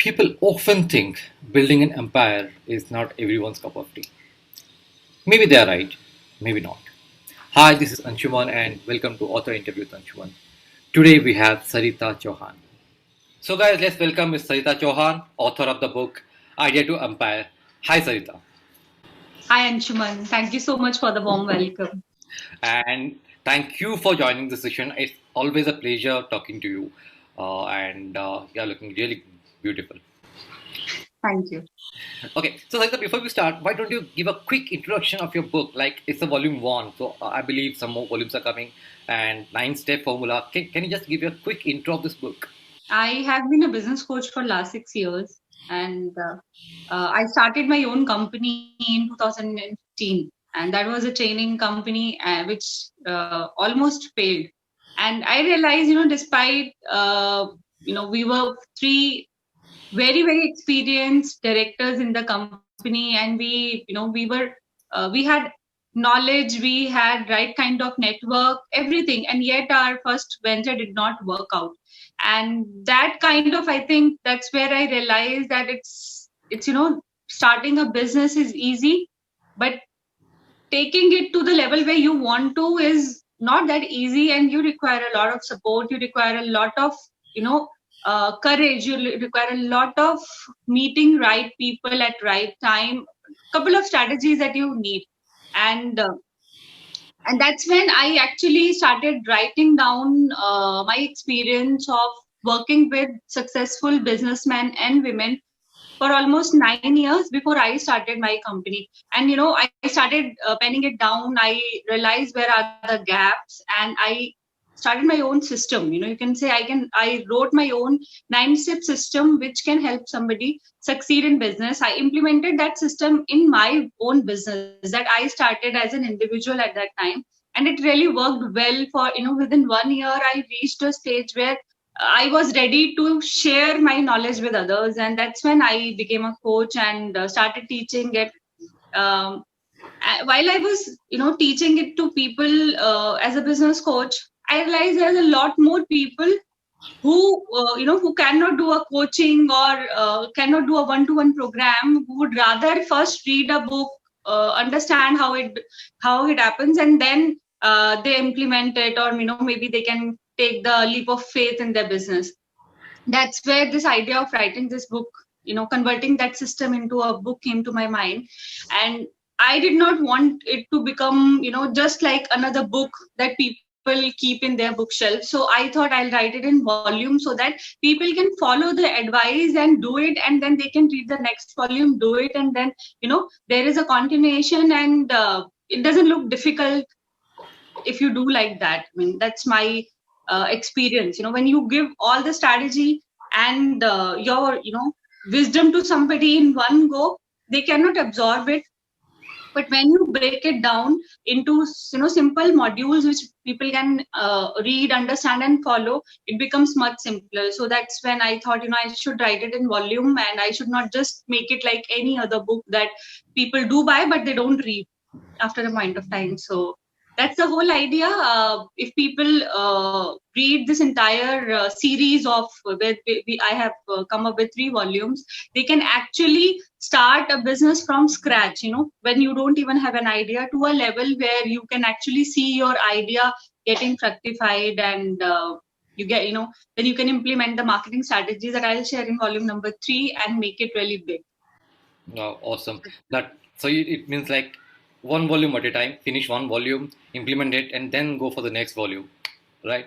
People often think building an empire is not everyone's cup of tea. Maybe they are right, maybe not. Hi, this is Anshuman and welcome to Author Interview with Anshuman. Today we have Sarita Chauhan. So guys, let's welcome Ms. Sarita Chauhan, author of the book Idea to Empire. Hi Sarita. Hi Anshuman, thank you so much for the warm welcome. And thank you for joining the session. It's always a pleasure talking to you. And you're looking really beautiful. Thank you. Okay, so Sarita, before we start, why don't you give a quick introduction of your book? Like it's a volume one, so I believe some more volumes are coming, and nine-step formula. Can you just give a quick intro of this book? I have been a business coach for last 6 years, and I started my own company in 2015, and that was a training company which almost failed. And I realized, despite we were three very experienced directors in the company, and we had knowledge, we had right kind of network, everything, and yet our first venture did not work out. And that kind of, I think that's where I realized that it's starting a business is easy, but taking it to the level where you want to is not that easy, and you require a lot of support, you require a lot of courage, you require a lot of meeting right people at right time, couple of strategies that you need. And uh, and that's when I actually started writing down my experience of working with successful businessmen and women for almost 9 years before I started my company. And I started penning it down. I realized where are the gaps, and I started my own system. You can say I wrote my own 9-step system which can help somebody succeed in business. I implemented that system in my own business that I started as an individual at that time, and it really worked well. For within 1 year I reached a stage where I was ready to share my knowledge with others, and that's when I became a coach and started teaching it. Um, while I was, teaching it to people as a business coach, I realized there's a lot more people who, who cannot do a coaching or cannot do a one-to-one program, who would rather first read a book, understand how it happens, and then they implement it, or maybe they can take the leap of faith in their business. That's where this idea of writing this book, converting that system into a book came to my mind. And I did not want it to become, just like another book that people keep in their bookshelf. So I thought I'll write it in volume so that people can follow the advice and do it, and then they can read the next volume, do it, and then there is a continuation, and it doesn't look difficult if you do like that. I mean, that's my experience. When you give all the strategy and your wisdom to somebody in one go, they cannot absorb it. But when you break it down into simple modules which people can read, understand, and follow, it becomes much simpler. So that's when I thought, I should write it in volume, and I should not just make it like any other book that people do buy but they don't read after a point of time. So that's the whole idea. If people read this entire series of where I have come up with 3 volumes, they can actually start a business from scratch. When you don't even have an idea, to a level where you can actually see your idea getting fructified, and you get, then you can implement the marketing strategies that I'll share in volume number 3 and make it really big. Wow, awesome. That so it means like one volume at a time. Finish one volume, implement it, and then go for the next volume, right?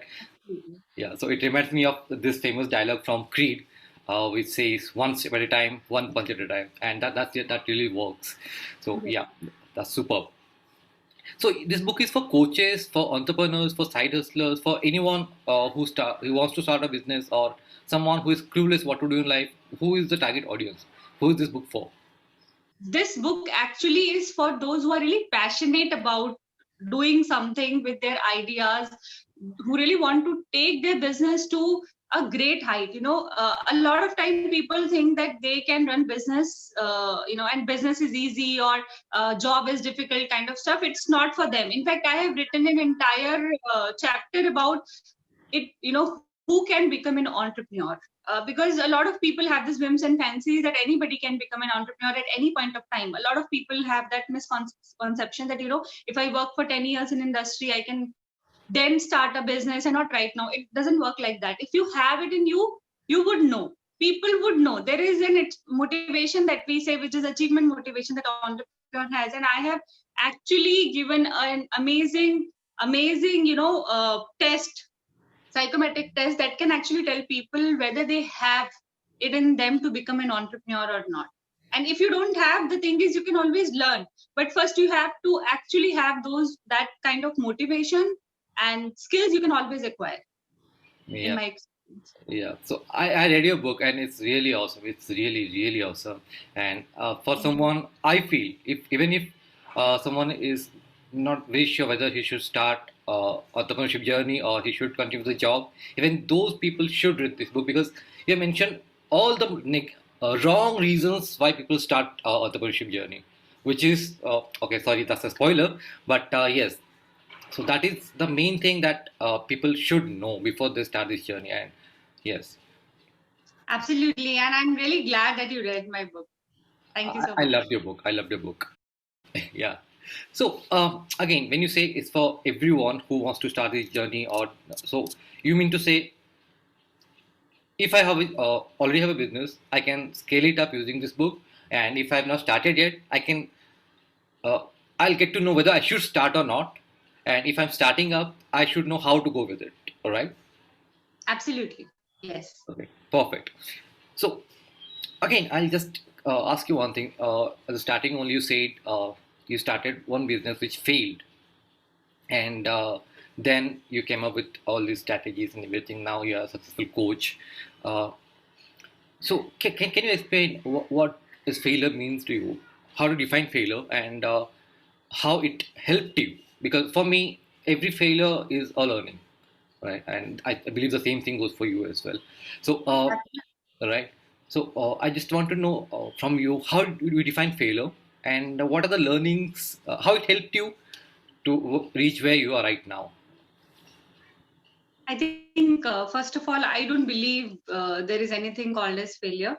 Yeah. So it reminds me of this famous dialogue from Creed, which says "one step at a time, one punch at a time," and that really works. So Yeah. yeah, that's superb. So this book is for coaches, for entrepreneurs, for side hustlers, for anyone who wants to start a business, or someone who is clueless what to do in life. Who is the target audience? Who is this book for? This book actually is for those who are really passionate about doing something with their ideas, who really want to take their business to a great height. A lot of time people think that they can run business, and business is easy, or job is difficult kind of stuff. It's not for them. In fact, I have written an entire chapter about it, who can become an entrepreneur. because a lot of people have this whims and fancies that anybody can become an entrepreneur at any point of time. A lot of people have that misconception that, if I work for 10 years in industry, I can then start a business, and not right now. It doesn't work like that. If you have it in you, you would know. People would know. There is an motivation that we say, which is achievement motivation, that entrepreneur has. And I have actually given an amazing, test, psychometric test that can actually tell people whether they have it in them to become an entrepreneur or not. And if you don't have, the thing is, you can always learn. But first, you have to actually have that kind of motivation, and skills you can always acquire. In my experience. Yeah, so I read your book and it's really awesome. It's really, really awesome. And for someone, I feel if someone is not very sure whether he should start entrepreneurship journey or he should continue the job, even those people should read this book, because you mentioned all the wrong reasons why people start entrepreneurship journey, which is okay. Sorry, that's a spoiler, but yes, so that is the main thing that people should know before they start this journey. And yes, Absolutely. And I'm really glad that you read my book. Thank you so I much. loved your book. I loved your book. Yeah. So again, when you say it's for everyone who wants to start this journey, or so you mean to say, if I have already have a business, I can scale it up using this book, and if I have not started yet, I can uh, I'll get to know whether I should start or not, and if I'm starting up, I should know how to go with it. All right. Absolutely. Yes. Okay. Perfect. So again, I'll just ask you one thing. At the starting, only you said you started one business which failed, and then you came up with all these strategies and everything. Now you're a successful coach. Uh, so can you explain what is failure means to you? How to define failure, and how it helped you? Because for me, every failure is a learning, right? And I believe the same thing goes for you as well. So right. So I just want to know from you, how do you define failure, and what are the learnings? How it helped you to reach where you are right now? I think, first of all, I don't believe there is anything called as failure.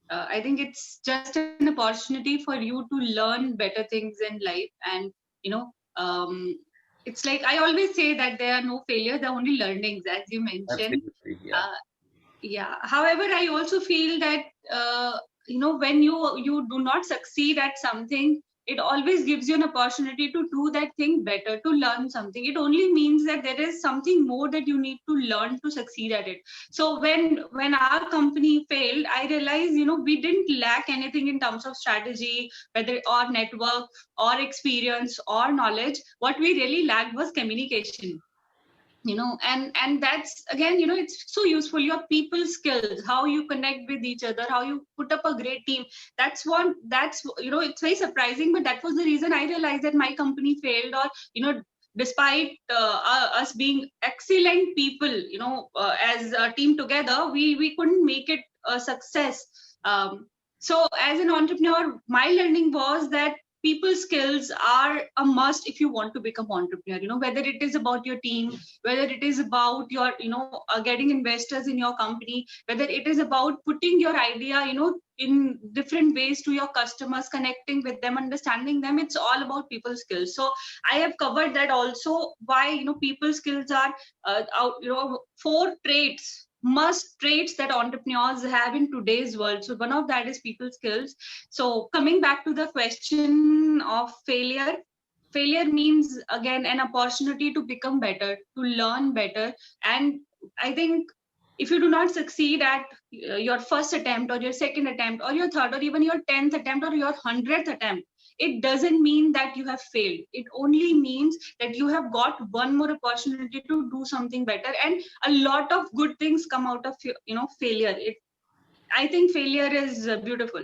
I think it's just an opportunity for you to learn better things in life. And, it's like I always say that there are no failures, there are only learnings, as you mentioned. Absolutely, yeah. Uh, yeah. However, I also feel that, when you do not succeed at something, it always gives you an opportunity to do that thing better, to learn something. It only means that there is something more that you need to learn to succeed at it. So when our company failed, I realized, we didn't lack anything in terms of strategy, whether or network or experience or knowledge. What we really lacked was communication. And that's, again, it's so useful, your people skills, how you connect with each other, how you put up a great team. That's it's very surprising, but that was the reason I realized that my company failed. Or, despite us being excellent people, as a team together, we couldn't make it a success. So as an entrepreneur, my learning was that people skills are a must if you want to become entrepreneur. Whether it is about your team, whether it is about your, getting investors in your company, whether it is about putting your idea, in different ways to your customers, connecting with them, understanding them. It's all about people skills. So I have covered that also, why, people skills are four traits, must traits that entrepreneurs have in today's world. So one of that is people skills. So coming back to the question of failure, failure means, again, an opportunity to become better, to learn better. And I think if you do not succeed at your first attempt, or your second attempt, or your third, or even your 10th attempt, or your 100th attempt, it doesn't mean that you have failed. It only means that you have got one more opportunity to do something better. And a lot of good things come out of failure. I think failure is beautiful.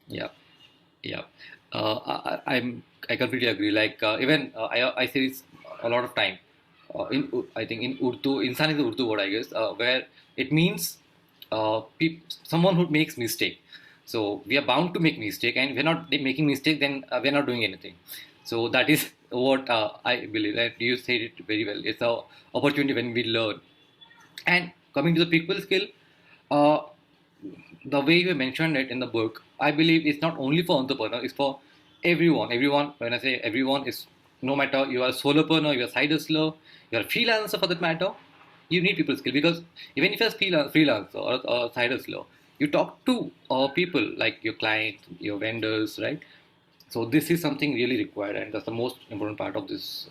Yeah, yeah. I completely agree. Like even I say this a lot of time. I think in Urdu, insan is the Urdu word, I guess, where it means someone who makes mistake. So we are bound to make mistake, and we're not making mistake, then we're not doing anything. So that is what I believe. And you said it very well. It's a opportunity when we learn. And coming to the people skill, uh, the way you mentioned it in the book, I believe it's not only for entrepreneur, it's for everyone. Everyone, when I say everyone, is no matter you are a solopreneur, you're a side hustler, you're a freelancer for that matter, you need people skill because even if you're a freelancer or a side hustler, you talk to people like your clients, your vendors, right? So this is something really required, and that's the most important part of this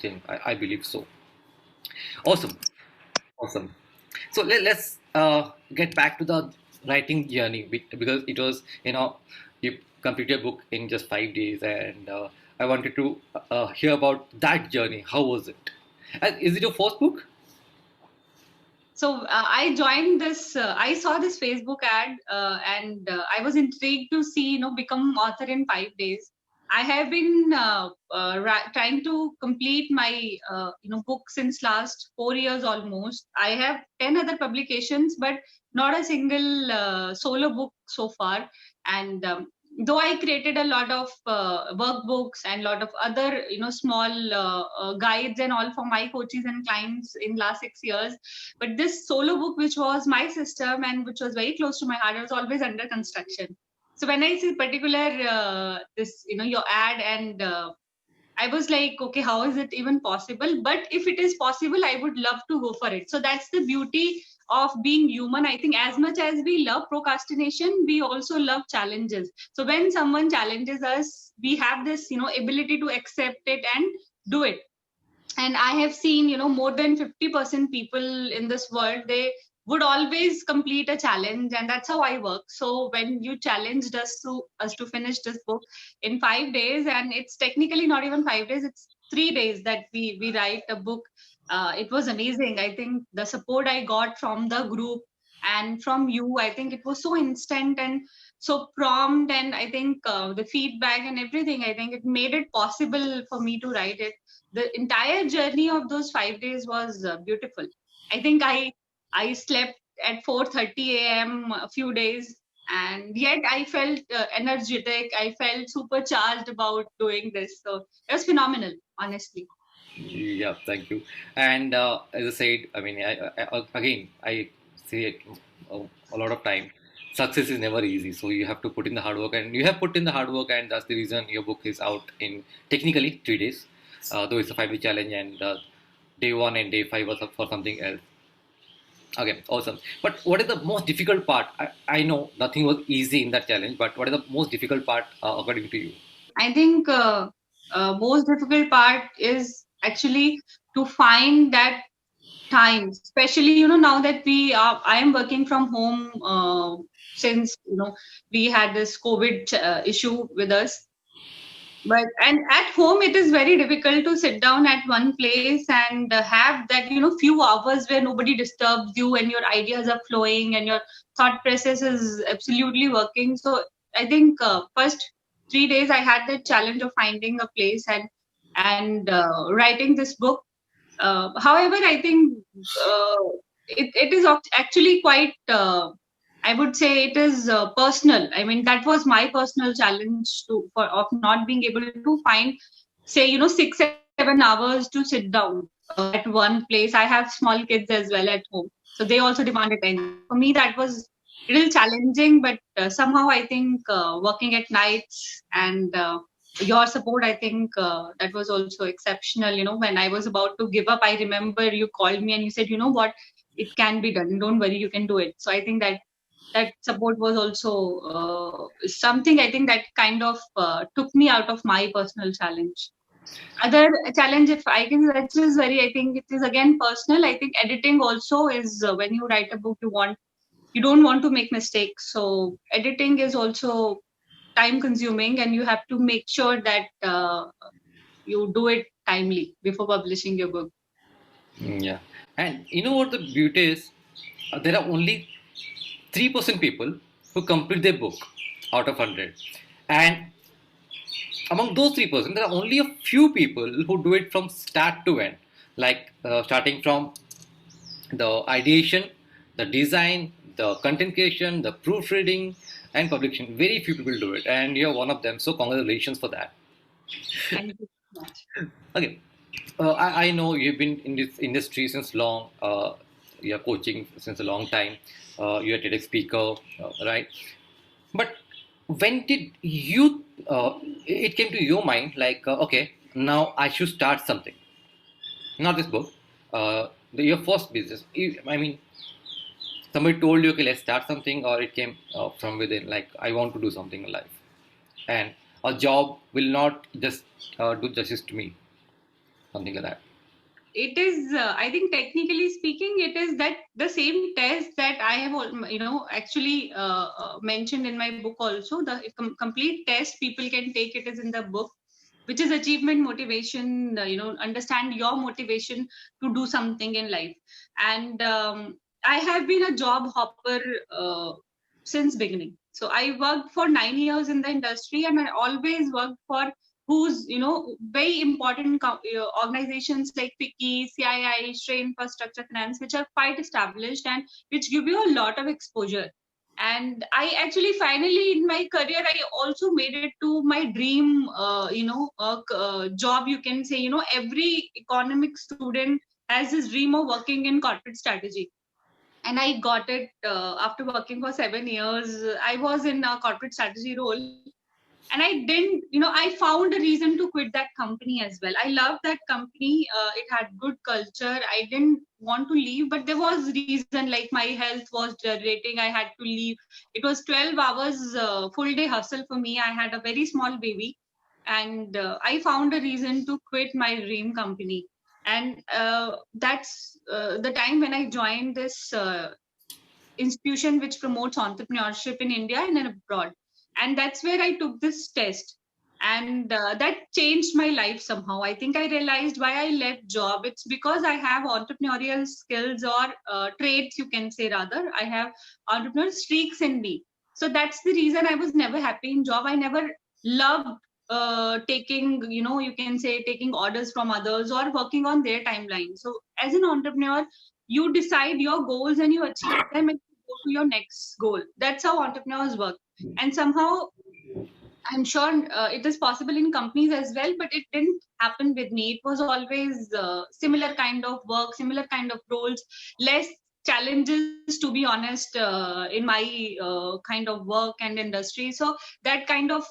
thing. I believe so. Awesome, awesome. So let's get back to the writing journey because it was, you completed a book in just 5 days, and I wanted to hear about that journey. How was it? Is it your first book? So I joined this. I saw this Facebook ad, and I was intrigued to see, become author in 5 days. I have been trying to complete my, book since last 4 years almost. I have 10 other publications, but not a single solo book so far. And though I created a lot of workbooks and a lot of other, small guides and all for my coaches and clients in last 6 years, but this solo book, which was my system and which was very close to my heart, was always under construction. So when I see particular this, your ad, and I was like, okay, how is it even possible? But if it is possible, I would love to go for it. So that's the beauty of being human. I think as much as we love procrastination, we also love challenges. So when someone challenges us, we have this, ability to accept it and do it. And I have seen, more than 50% people in this world, they would always complete a challenge, and that's how I work. So when you challenged us to finish this book in 5 days, and it's technically not even 5 days, it's 3 days that we write a book. It was amazing. I think the support I got from the group and from you, I think it was so instant and so prompt, and I think the feedback and everything, I think it made it possible for me to write it. The entire journey of those 5 days was beautiful. I think I slept at 4:30 a.m. a few days, and yet I felt energetic. I felt supercharged about doing this. So it was phenomenal, honestly. Yeah, thank you. And as I said, I mean, again, I say it a lot of time. Success is never easy, so you have to put in the hard work, and you have put in the hard work, and that's the reason your book is out in technically 3 days, though it's a 5 day challenge, and day one and day five was up for something else. Okay, awesome. But what is the most difficult part? I know nothing was easy in that challenge, but what is the most difficult part according to you? I think most difficult part is actually to find that time, especially now that I am working from home since we had this COVID issue with us. But and at home it is very difficult to sit down at one place and have that few hours where nobody disturbs you and your ideas are flowing and your thought process is absolutely working. So I think first 3 days I had the challenge of finding a place and writing this book. However, I think it is actually quite, I would say it is personal. I mean, that was my personal challenge of not being able to find, say, 6-7 hours to sit down at one place. I have small kids as well at home, so they also demanded time. For me, that was a little challenging, but somehow I think working at nights and your support, I think that was also exceptional. When I was about to give up, I remember you called me and you said, what, it can be done, don't worry, you can do it. So I think that support was also something, I think, that kind of took me out of my personal challenge. Other challenge, if I can, that is very, I think it is again personal. I think editing also is, when you write a book, you don't want to make mistakes, so editing is also time consuming, and you have to make sure that you do it timely before publishing your book. Yeah, and you know what the beauty is? There are only 3% people who complete their book out of 100, and among those 3%, there are only a few people who do it from start to end, like starting from the ideation, the design, the content creation, the proofreading, and publishing. Very few people do it, and you're one of them. So congratulations for that. Thank you so much. Okay, I know you've been in this industry since long. you're coaching since a long time. You're a TEDx speaker, right? But when did you? It came to your mind like, okay, now I should start something. Not this book. Your first business. I mean, somebody told you, okay, let's start something, or it came from within. Like, I want to do something in life, and a job will not just do justice to me. Something like that. It is, I think, technically speaking, it is that the same test that I have, actually mentioned in my book also. The complete test people can take, it is in the book, which is achievement motivation. Understand your motivation to do something in life. And I have been a job hopper since beginning. So I worked for 9 years in the industry, and I always worked for who's very important organizations like FICCI, CII, Stray Infrastructure Finance, which are quite established and which give you a lot of exposure. And I actually finally in my career I also made it to my dream job, you can say. Every economic student has this dream of working in corporate strategy, and I got it after working for 7 years. I was in a corporate strategy role, and I didn't, I found a reason to quit that company as well. I loved that company. It had good culture. I didn't want to leave, but there was reason, like my health was deteriorating. I had to leave. It was 12 hours full day hustle for me. I had a very small baby, and I found a reason to quit my dream company. And that's the time when I joined this institution which promotes entrepreneurship in India and then abroad. And that's where I took this test. And that changed my life somehow. I think I realized why I left job. It's because I have entrepreneurial skills, or traits, you can say rather. I have entrepreneurial streaks in me. So that's the reason I was never happy in job. I never loved taking, you can say taking orders from others or working on their timeline. So as an entrepreneur, you decide your goals and you achieve them and you go to your next goal. That's how entrepreneurs work. And somehow I'm sure it is possible in companies as well, but it didn't happen with me. It was always similar kind of work, similar kind of roles, less challenges, to be honest, in my kind of work and industry. So that kind of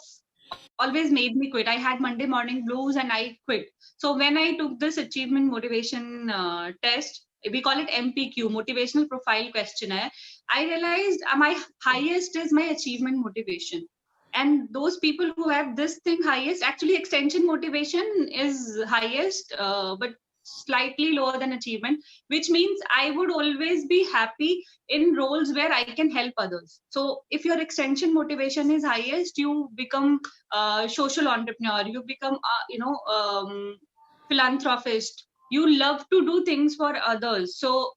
always made me quit. I had Monday morning blues and I quit. So when I took this achievement motivation test, we call it MPQ, motivational profile questionnaire, I realized my highest is my achievement motivation. And those people who have this thing highest, actually extension motivation is highest, but slightly lower than achievement, which means I would always be happy in roles where I can help others. So if your extension motivation is highest, you become social entrepreneur, you become philanthropist, you love to do things for others. So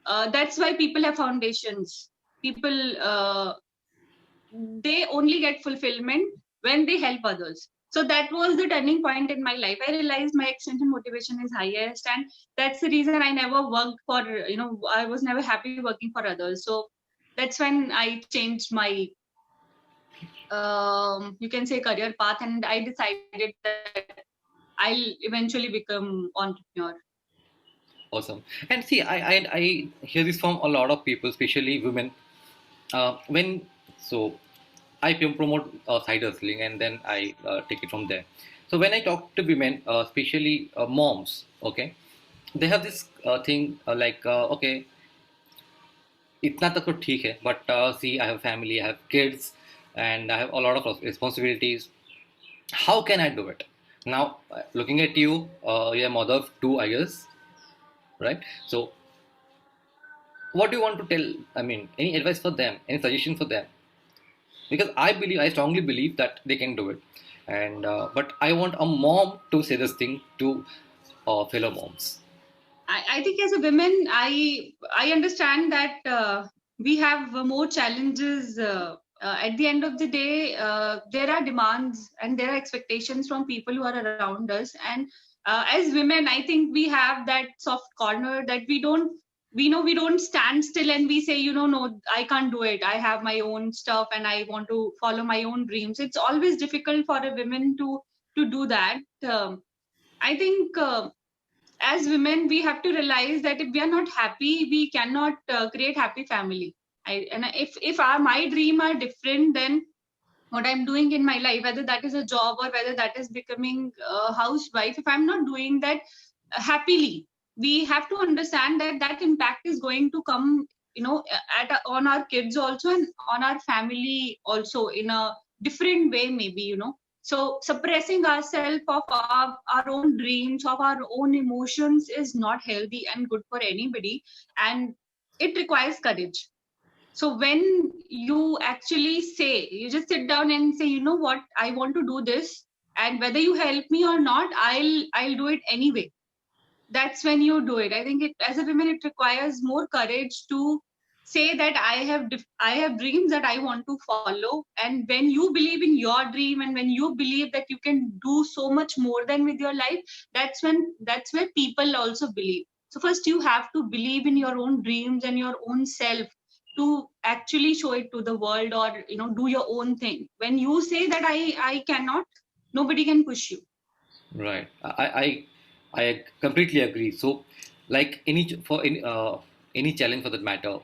that's why people have foundations. People they only get fulfillment when they help others. So that was the turning point in my life. I realized my extension motivation is highest, and that's the reason I never worked for, I was never happy working for others. So that's when I changed my you can say career path, and I decided that I'll eventually become entrepreneur. Awesome. And see, I hear this from a lot of people, especially women. When so I promote side hustling, and then I take it from there. So when I talk to women, especially moms, okay, they have this thing like, okay, इतना तक तो ठीक है, but see, I have family, I have kids, and I have a lot of responsibilities. How can I do it? Now, looking at you, you're a mother of two, I guess, right? So, what do you want to tell? I mean, any advice for them? Any suggestion for them? Because I strongly believe that they can do it, and but I want a mom to say this thing to fellow moms. I think as a women, I understand that we have more challenges. At the end of the day, there are demands and there are expectations from people who are around us. And as women, I think we have that soft corner that we don't stand still and we say, no, I can't do it. I have my own stuff and I want to follow my own dreams. It's always difficult for a woman to do that. I think. as women, we have to realize that if we are not happy, we cannot create happy family. If my dream are different, then what I'm doing in my life, whether that is a job or whether that is becoming a housewife, if I'm not doing that happily, we have to understand that that impact is going to come, on our kids also and on our family also in a different way, maybe. So suppressing ourselves of our own dreams, of our own emotions is not healthy and good for anybody, and it requires courage. So when you actually say, you just sit down and say, you know what, I want to do this, and whether you help me or not, I'll do it anyway. That's when you do it. I think as a woman, it requires more courage to say that I have dreams that I want to follow. And when you believe in your dream, and when you believe that you can do so much more than with your life, that's where people also believe. So first you have to believe in your own dreams and your own self to actually show it to the world, or do your own thing. When you say that I cannot, nobody can push you. Right. I completely agree. So, like any challenge for that matter,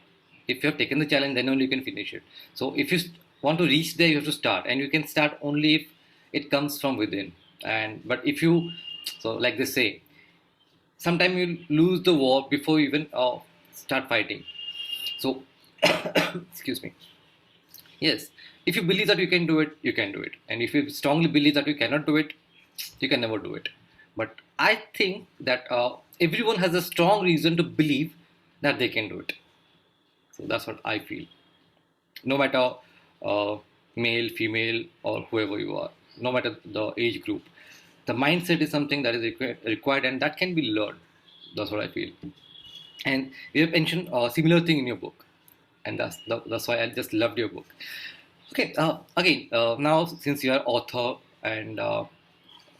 if you have taken the challenge, then only you can finish it. So, if you want to reach there, you have to start, and you can start only if it comes from within. And but if you, so like they say, sometimes you lose the war before you even start fighting. So, excuse me. Yes, if you believe that you can do it, you can do it. And if you strongly believe that you cannot do it, you can never do it. But I think that everyone has a strong reason to believe that they can do it. So that's what I feel. No matter uh, male, female, or whoever you are, no matter the age group, the mindset is something that is required and that can be learned. That's what I feel. And you have mentioned a similar thing in your book, and that's why I just loved your book. Okay, again, now since you are author and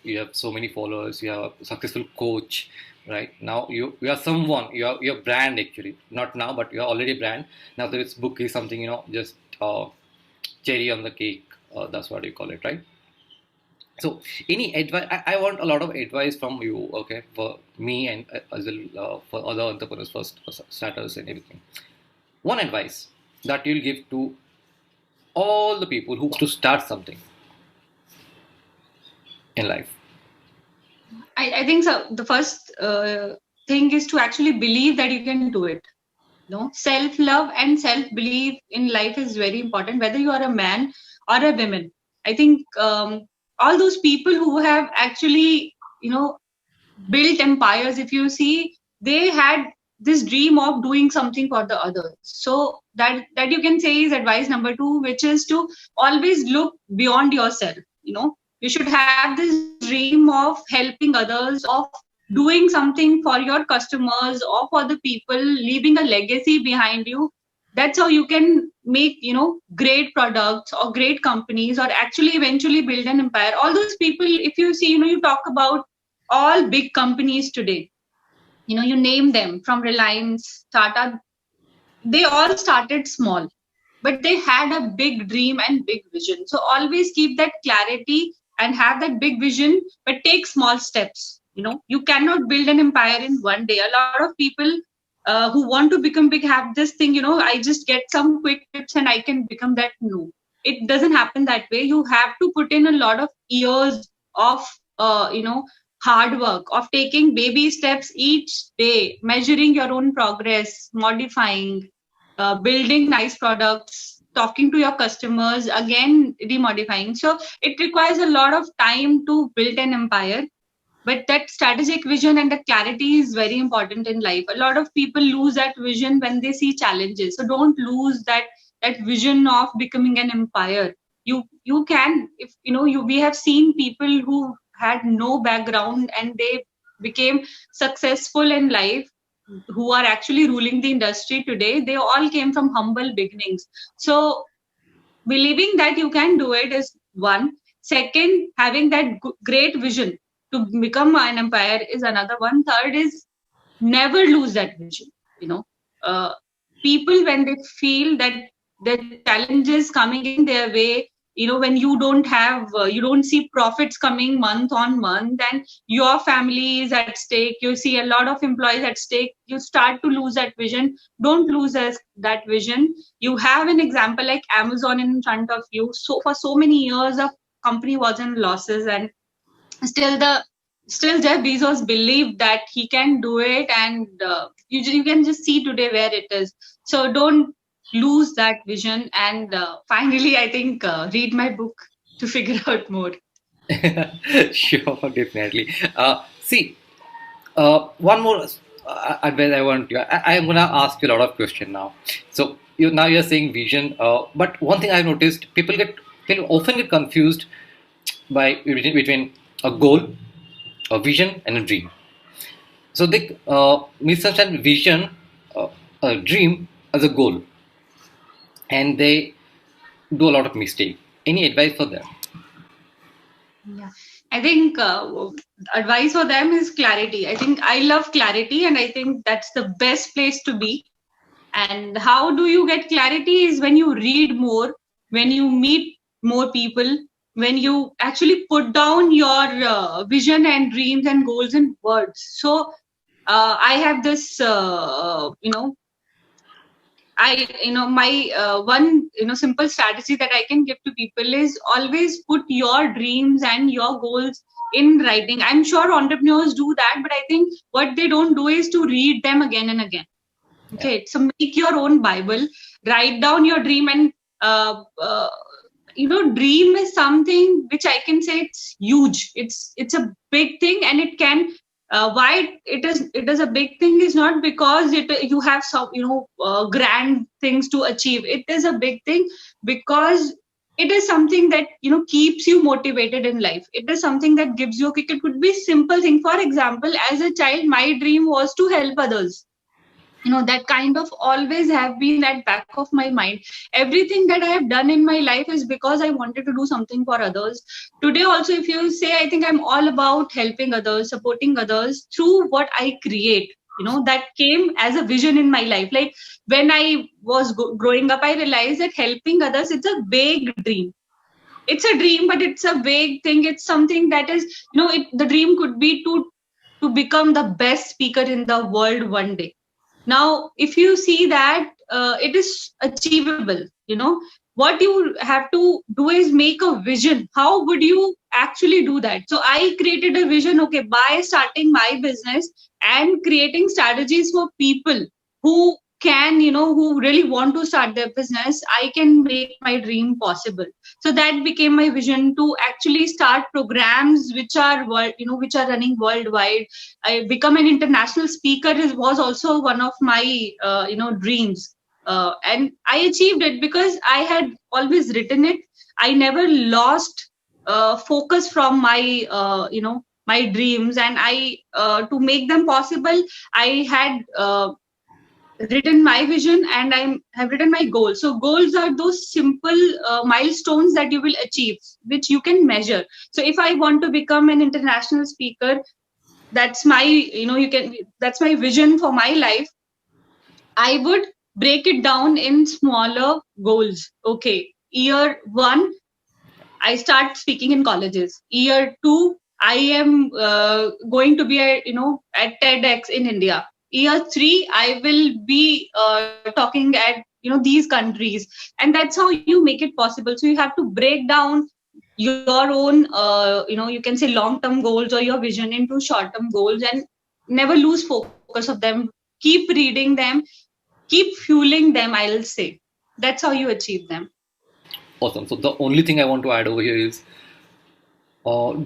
you have so many followers, you are a successful coach, right? Now you are someone, you're brand actually. Not now, but you're already brand. Now this book is something, just cherry on the cake. That's what you call it, right? So, any advice? I want a lot of advice from you, okay, for me and as well for other entrepreneurs, first starters and everything. One advice that you'll give to all the people who want to start something in life. I think so. The first thing is to actually believe that you can do it. Self love and self belief in life is very important, whether you are a man or a woman. I think all those people who have actually, built empires, if you see, they had this dream of doing something for the others. So that you can say is advice number two, which is to always look beyond yourself. You should have this dream of helping others, of doing something for your customers or for the people, leaving a legacy behind you. That's how you can make great products or great companies, or actually eventually build an empire. All those people, if you see, you talk about all big companies today, you name them, from Reliance, Tata, they all started small, but they had a big dream and big vision. So always keep that clarity and have that big vision, but take small steps. You cannot build an empire in one day. A lot of people who want to become big have this thing, I just get some quick tips and I can become that. No, it doesn't happen that way. You have to put in a lot of years of hard work, of taking baby steps each day, measuring your own progress, modifying, building nice products, talking to your customers, again remodifying. So it requires a lot of time to build an empire. But that strategic vision and the clarity is very important in life. A lot of people lose that vision when they see challenges. So don't lose that vision of becoming an empire. You can, if we have seen people who had no background and they became successful in life, who are actually ruling the industry today. They all came from humble beginnings. So believing that you can do it is one. Second, having that great vision to become an empire is another one. Third is never lose that vision. You know, uh, People, when they feel that the challenges coming in their way, when you don't have you don't see profits coming month on month, and your family is at stake, you see a lot of employees at stake, you start to lose that vision. Don't lose that vision. You have an example like Amazon in front of you. So for so many years the company was in losses, and still the still Jeff Bezos believed that he can do it, and you can just see today where it is. So don't lose that vision. And finally, I think read my book to figure out more. Sure, definitely. See, one more advice I want you. I am gonna ask you a lot of questions now. So you're saying vision, but one thing I've noticed, people often get confused by between a goal, a vision, and a dream. So they misunderstand vision, a dream as a goal, and they do a lot of mistake. Any advice for them? Yeah, I think advice for them is clarity. I think I love clarity, and I think that's the best place to be. And how do you get clarity is when you read more, when you meet more people, when you actually put down your vision and dreams and goals in words. So I have this, my one simple strategy that I can give to people is always put your dreams and your goals in writing. I'm sure entrepreneurs do that, but I think what they don't do is to read them again and again. Okay, so make your own Bible, write down your dream, and dream is something which I can say it's huge. It's a big thing, and it can. Why it is a big thing is not because you have some grand things to achieve. It is a big thing because it is something that keeps you motivated in life. It is something that gives you a kick. It could be simple thing. For example, as a child, my dream was to help others. That kind of always have been at back of my mind. Everything that I have done in my life is because I wanted to do something for others. Today also, if you say, I think I'm all about helping others, supporting others through what I create. That came as a vision in my life. Like when I was growing up, I realized that helping others, it's a vague dream. It's a dream, but it's a vague thing. It's something that is, the dream could be to become the best speaker in the world one day. Now, if you see that it is achievable, what you have to do is make a vision. How would you actually do that? So I created a vision, okay, by starting my business and creating strategies for people who can, who really want to start their business, I can make my dream possible. So that became my vision, to actually start programs which are which are running worldwide. I become an international speaker was also one of my dreams, and I achieved it because I had always written it. I never lost focus from my my dreams, and I to make them possible, I had written my vision, and I have written my goals. So goals are those simple milestones that you will achieve, which you can measure. So if I want to become an international speaker, that's my that's my vision for my life. I would break it down in smaller goals. Okay, year 1, I start speaking in colleges. Year 2, I am going to be at TEDx in India. Year 3, I will be talking at these countries, and that's how you make it possible. So you have to break down your own you can say long term goals or your vision into short term goals, and never lose focus of them. Keep reading them, keep fueling them, I'll say. That's how you achieve them. Awesome. So the only thing I want to add over here is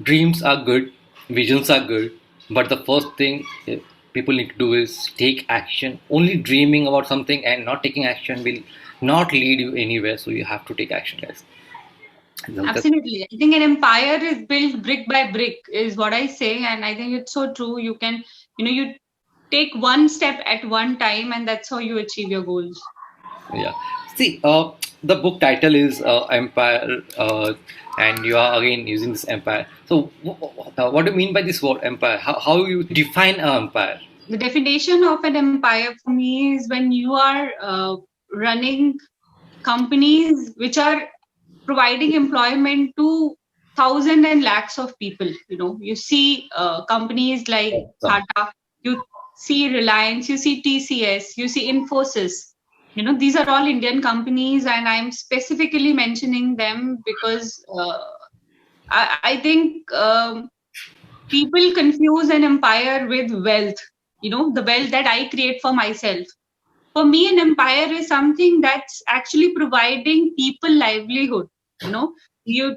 dreams are good, visions are good, but the first thing people need to do is take action. Only dreaming about something and not taking action will not lead you anywhere. So you have to take action, guys. Absolutely. I think an empire is built brick by brick, is what I say. And I think it's so true. You can, you take one step at one time, and that's how you achieve your goals. Yeah. See, the book title is Empire, and you are again using this empire. So, what do you mean by this word empire? How you define an empire? The definition of an empire for me is when you are running companies which are providing employment to thousands and lakhs of people. You see companies like Tata, you see Reliance, you see TCS, you see Infosys. These are all Indian companies, and I'm specifically mentioning them because I think people confuse an empire with wealth. The wealth that I create for myself. For me, an empire is something that's actually providing people livelihood. You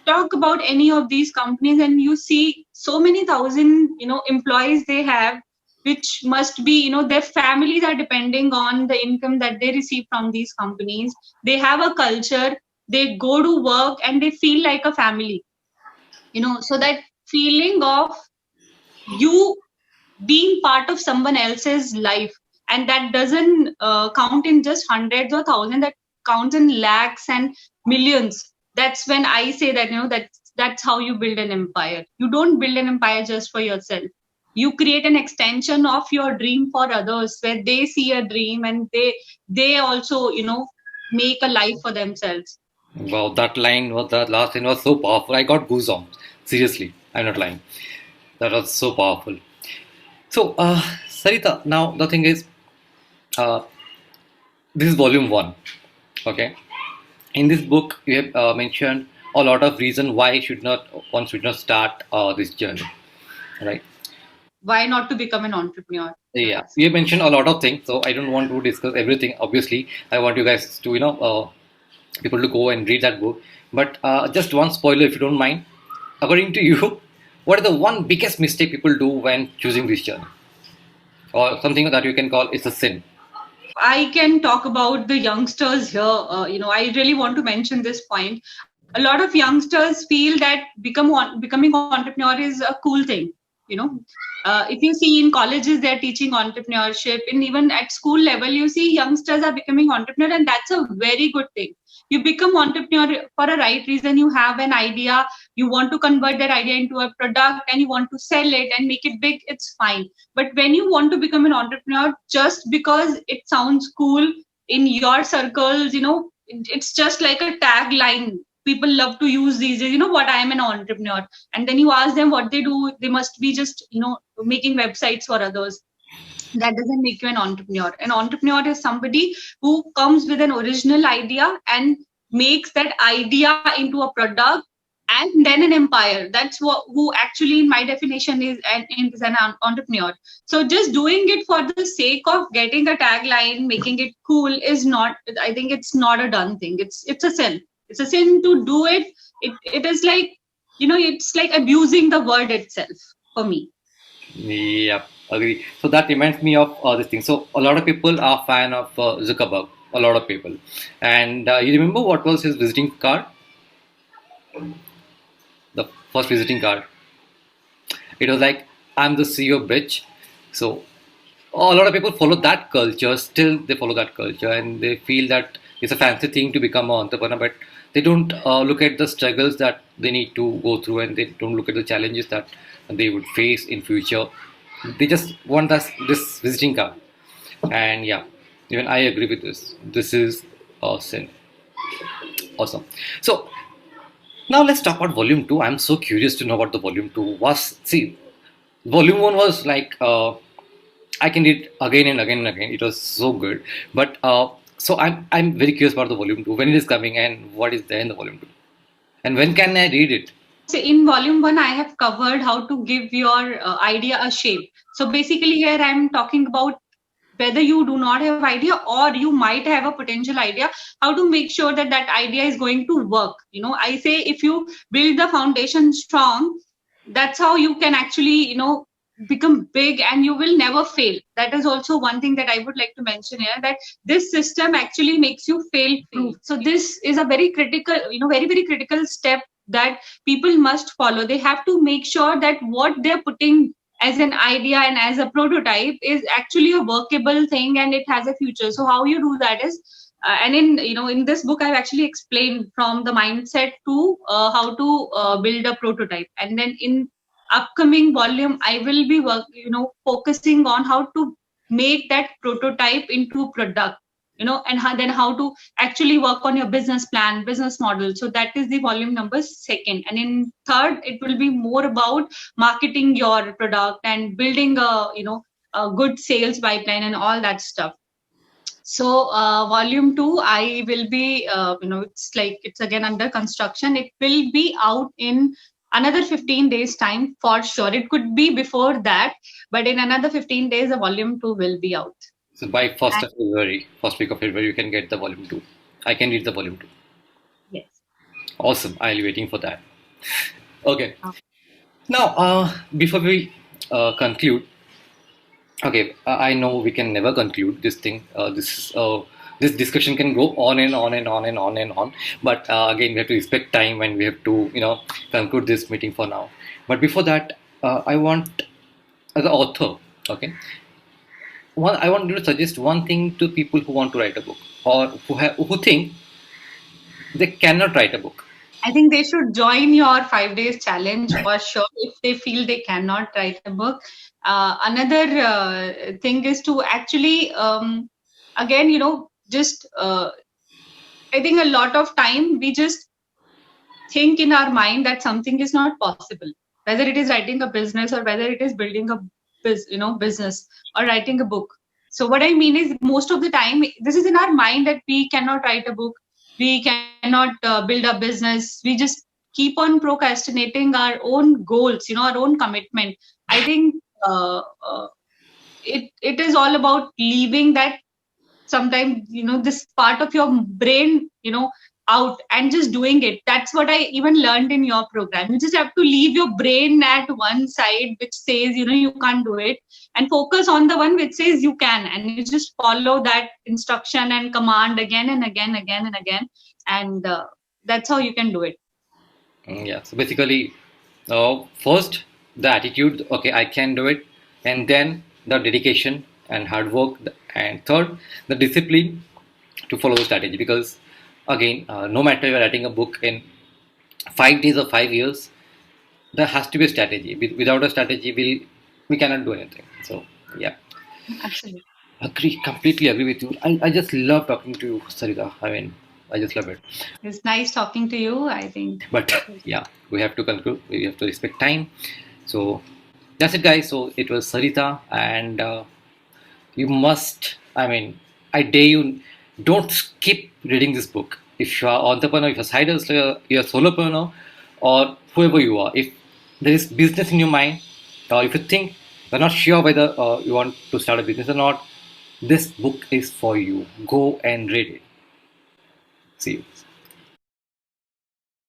talk about any of these companies and you see so many thousand employees they have, which must be, their families are depending on the income that they receive from these companies. They have a culture, they go to work and they feel like a family. So that feeling of you being part of someone else's life, and that doesn't count in just hundreds or thousands, that counts in lakhs and millions. That's when I say that that's how you build an empire. You don't build an empire just for yourself. You create an extension of your dream for others, where they see a dream and they also make a life for themselves. Wow, that last line was so powerful. I got goosebumps. Seriously, I'm not lying. That was so powerful. So, Sarita, now the thing is, uh, this is volume one. Okay, in this book, you have mentioned a lot of reason why one should not start this journey, right? Why not to become an entrepreneur? Yeah, you have mentioned a lot of things, so I don't want to discuss everything. Obviously, I want you guys to people to go and read that book. But just one spoiler, if you don't mind. According to you, what is the one biggest mistake people do when choosing this journey, or something that you can call it's a sin? I can talk about the youngsters here. I really want to mention this point. A lot of youngsters feel that becoming entrepreneur is a cool thing. You know, if you see in colleges, they're teaching entrepreneurship, and even at school level, you see youngsters are becoming entrepreneur, and that's a very good thing. You become entrepreneur for a right reason. You have an idea, you want to convert that idea into a product, and you want to sell it and make it big. It's fine. But when you want to become an entrepreneur just because it sounds cool in your circles, it's just like a tagline people love to use these days. What, I am an entrepreneur. And then you ask them what they do, they must be just, making websites for others. That doesn't make you an entrepreneur. An entrepreneur is somebody who comes with an original idea and makes that idea into a product and then an empire. That's who actually, in my definition, is an entrepreneur. So just doing it for the sake of getting a tagline, making it cool is not. I think it's not a done thing. It's a sin. It's a sin to do it. It is like it's like abusing the word itself for me. Yeah, agree. So that reminds me of this thing. So a lot of people are fan of Zuckerberg. A lot of people, and you remember what was his visiting card? The first visiting card. It was like, "I'm the CEO, bitch." So a lot of people follow that culture. Still, they follow that culture, and they feel that it's a fancy thing to become an entrepreneur. But they don't look at the struggles that they need to go through, and they don't look at the challenges that they would face in future. They just want this visiting card. And yeah, even I agree with this. This is a sin. Awesome. So now let's talk about volume two. I'm so curious to know about the volume two. Volume one was like I can read again and again and again. It was so good. But so I'm very curious about the volume two. When it is coming and what is there in the volume two, and when can I read it? So in volume one, I have covered how to give your idea a shape. So basically, here I'm talking about whether you do not have idea or you might have a potential idea, how to make sure that that idea is going to work. I say if you build the foundation strong, that's how you can actually become big and you will never fail. That is also one thing that I would like to mention here, that this system actually makes you fail proof. So this is a very critical, very very critical step that people must follow. They have to make sure that what they're putting as an idea and as a prototype is actually a workable thing and it has a future. So how you do that is and in this book I've actually explained from the mindset to how to build a prototype. And then in upcoming volume I will be focusing on how to make that prototype into product. then how to actually work on your business plan, business model. So that is the volume number second. And in third, it will be more about marketing your product and building a good sales pipeline and all that stuff. So volume 2, I will be, it's again under construction. It will be out in another 15 days time for sure. It could be before that, but in another 15 days, the volume 2 will be out. So by first of February, first week of February, you can get the volume 2. I can read the volume 2. Yes. Awesome. I'll be waiting for that. Okay. Okay. Now, before we conclude, okay, I know we can never conclude this thing. This discussion can go on and on and on and on and on. But again, we have to respect time and we have to, conclude this meeting for now. But before that, I want, as an author, okay, I want you to suggest one thing to people who want to write a book or who think they cannot write a book. I think they should join your 5 days challenge for sure if they feel they cannot write a book. Another thing is to actually, again, just I think a lot of time we just think in our mind that something is not possible, whether it is writing a business or whether it is building a business or writing a book. So what I mean is most of the time this is in our mind that we cannot write a book, we cannot build a business. We just keep on procrastinating our own goals, our own commitment. I think it is all about leaving that sometimes this part of your brain out and just doing it. That's what I even learned in your program. You just have to leave your brain at one side which says you can't do it, and focus on the one which says you can, and you just follow that instruction and command again and again and again, and that's how you can do it. Yeah. So basically, first the attitude, okay, I can do it, and then the dedication and hard work, and third, the discipline to follow the strategy. Because again, no matter you're writing a book in 5 days or 5 years, there has to be a strategy. Without a strategy, we cannot do anything. So yeah, Absolutely. completely agree with you. I just love talking to you, Sarita. I mean, I just love it. It's nice talking to you, I think. But yeah, we have to conclude. We have to respect time. So that's it, guys. So it was Sarita, and you must. I mean, I dare you. Don't skip reading this book. If you are entrepreneur, if you're side hustler, you're a solopreneur, or whoever you are, if there is business in your mind, or if you think you're not sure whether you want to start a business or not, this book is for you. Go and read it. See you.